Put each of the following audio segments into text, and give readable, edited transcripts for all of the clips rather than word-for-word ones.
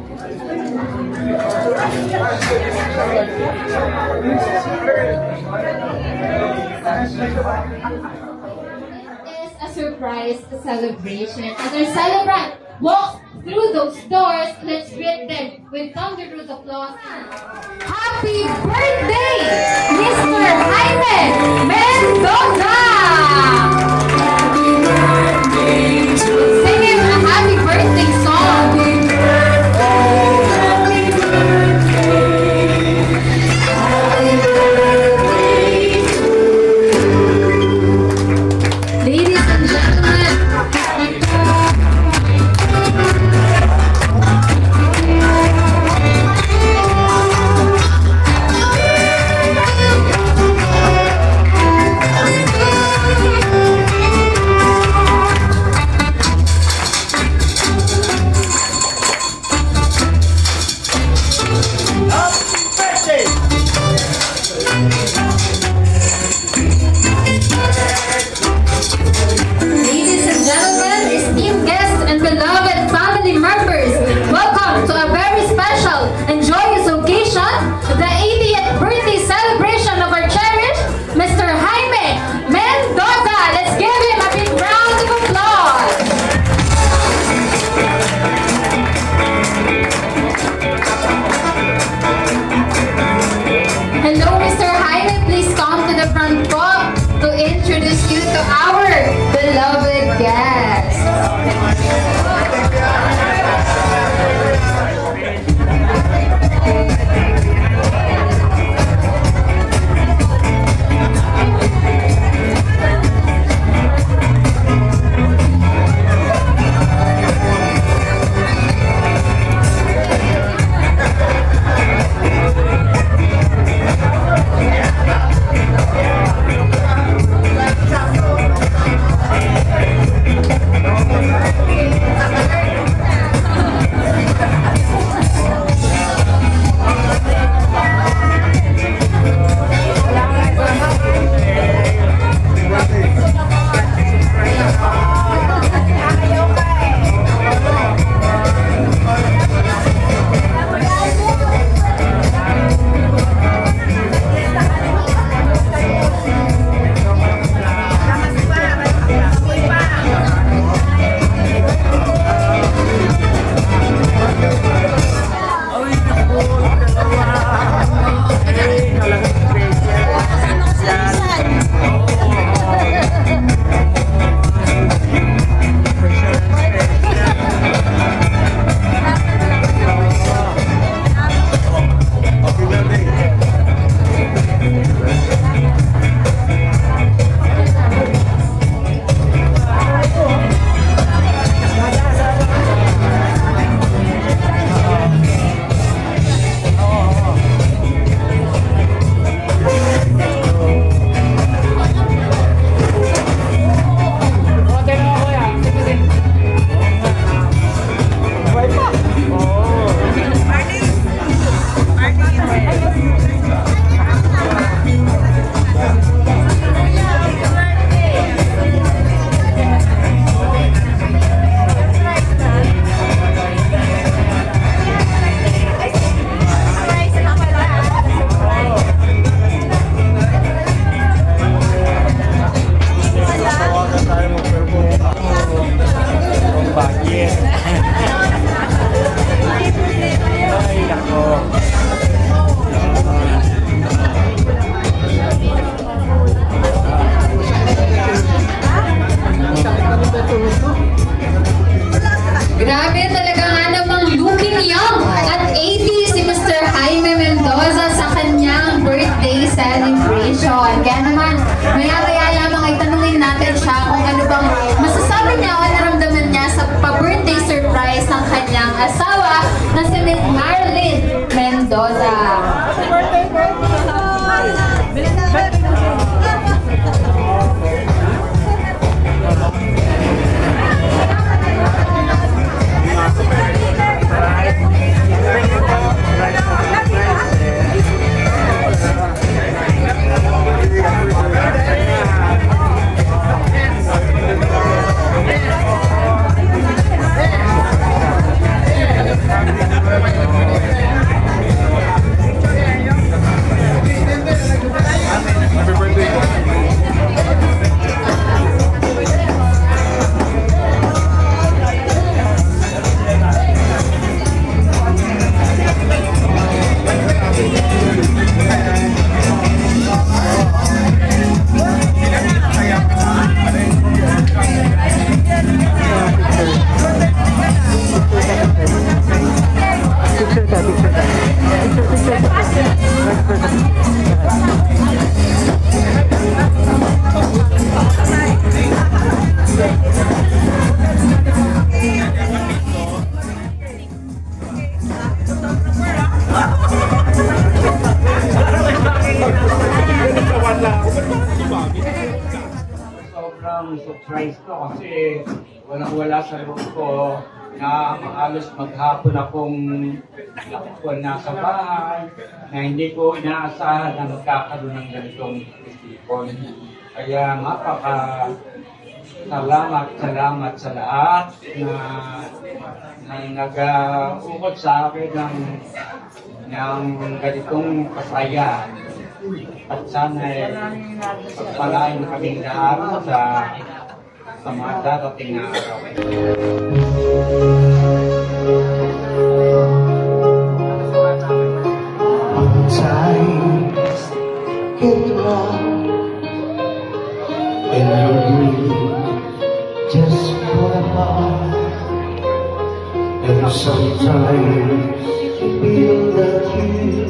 Is a surprise celebration. As our celebrant walks through those doors, let's greet them with thunderous applause. Happy birthday, Mr. Jaime Mendoza! Sing him a happy birthday song. Ladies and gentlemen, sobrang surprise ko kasi walang-wala sa loob ko na halos maghapon akong nasa bahay na hindi ko inaasahan na magkakaroon ng ganitong festival. Kaya salamat sa lahat na nag-ukot sa akin ng ganitong kasayaan. At sana pagpalain kaming lahat sa mga darating na araw. Times get round and you're really just for a while, and sometimes you feel that you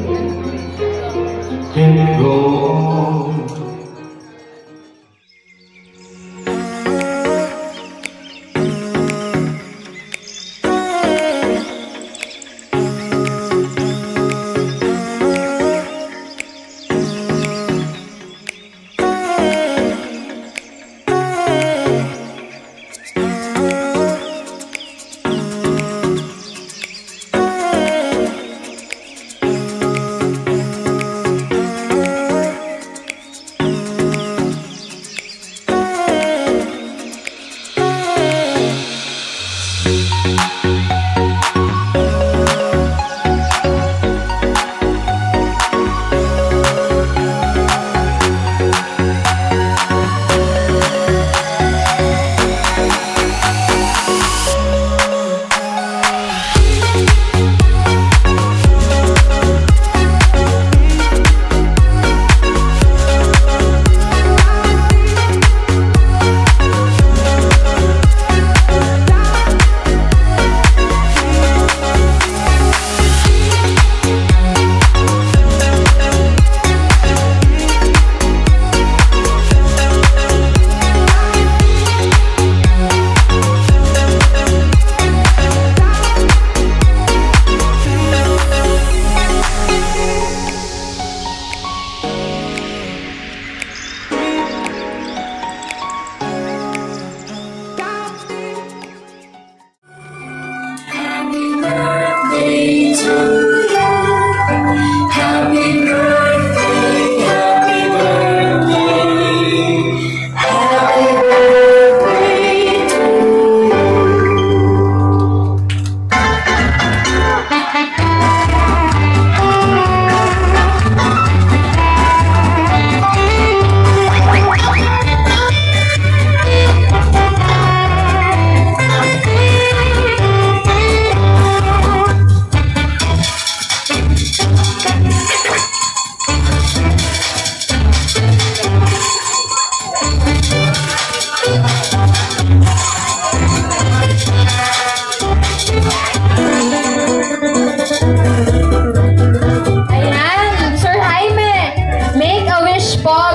can go on.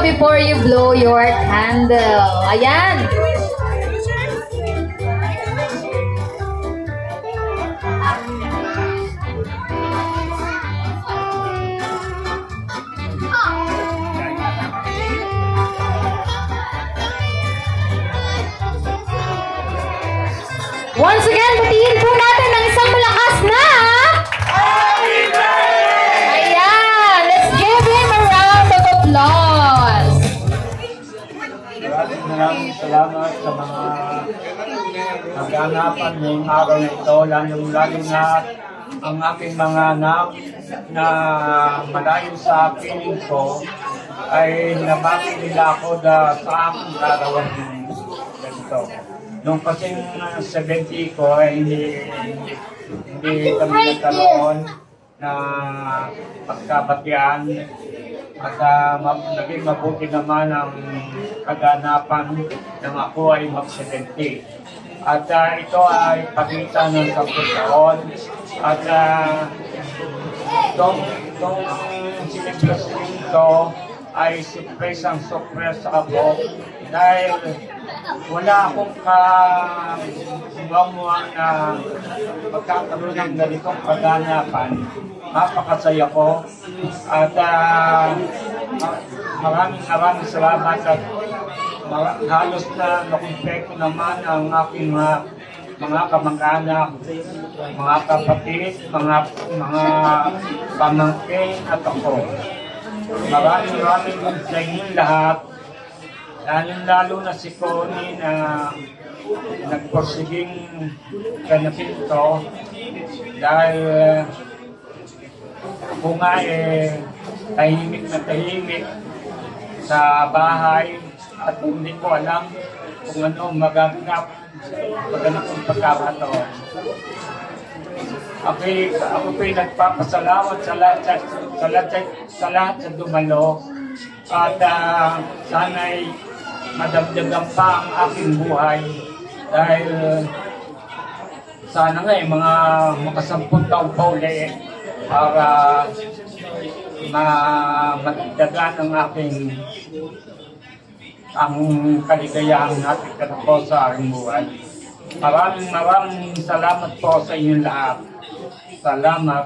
before you blow your candle. Ayan. Once again, batiin po natin ng isang malakas na happy birthday! Ayan! Let's give him a round of applause! Maraming salamat sa mga nag-aanapan ngayong araw na ito, lalo na ang aking mga anak na malayo sa piling ko ay nabati nila ako sa aking karawang ganito. Nung kasing 70 ko ay hindi kami nagkaroon na pagkabatian at naging mabuti naman ang kaganapan ng ako ay mag-70. At ito ay pagitan ng 10 taon at itong siniplasing ito ay surprise ako dahil wala akong kamuha na magkakaroon ng ganitong kaganapan. Napakasaya ko at maraming salamat at halos na nakumpleto naman ang aking mga kamag-anak, mga kapatid, mga pamangkin at ako. Maraming sa inyong lahat, lalo na si Connie na nagporsiging ganapin ito dahil ako nga tahimik na tahimik sa bahay at hindi ko alam kung ano magaganap ang pagkakataon. Ako po'y nagpapasalamat sa lahat sa dumalo at sana'y madagdagan pa ang aking buhay dahil sana nga mga makasampung taon pa uli para madagdagan ang kaligayahan natin po sa aking buhay. Maraming salamat po sa inyong lahat. Salamat.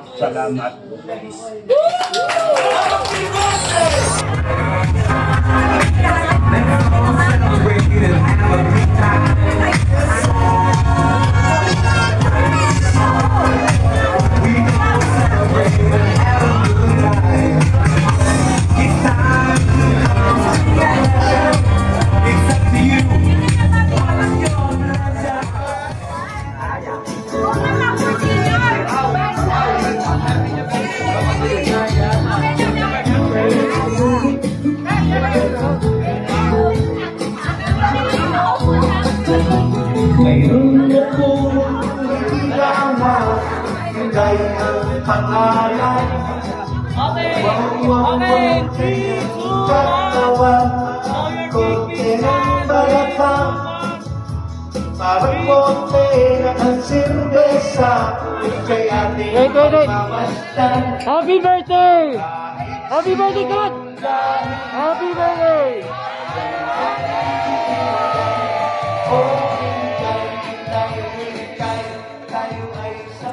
Ngayon akong kailangan kay ang pangalan. Wawawang katawan, konti ng balatan, parang konti ng sirbesa, kay ating pamamastan. Happy birthday! Happy birthday, God! Happy birthday! Oh, tayo ay sa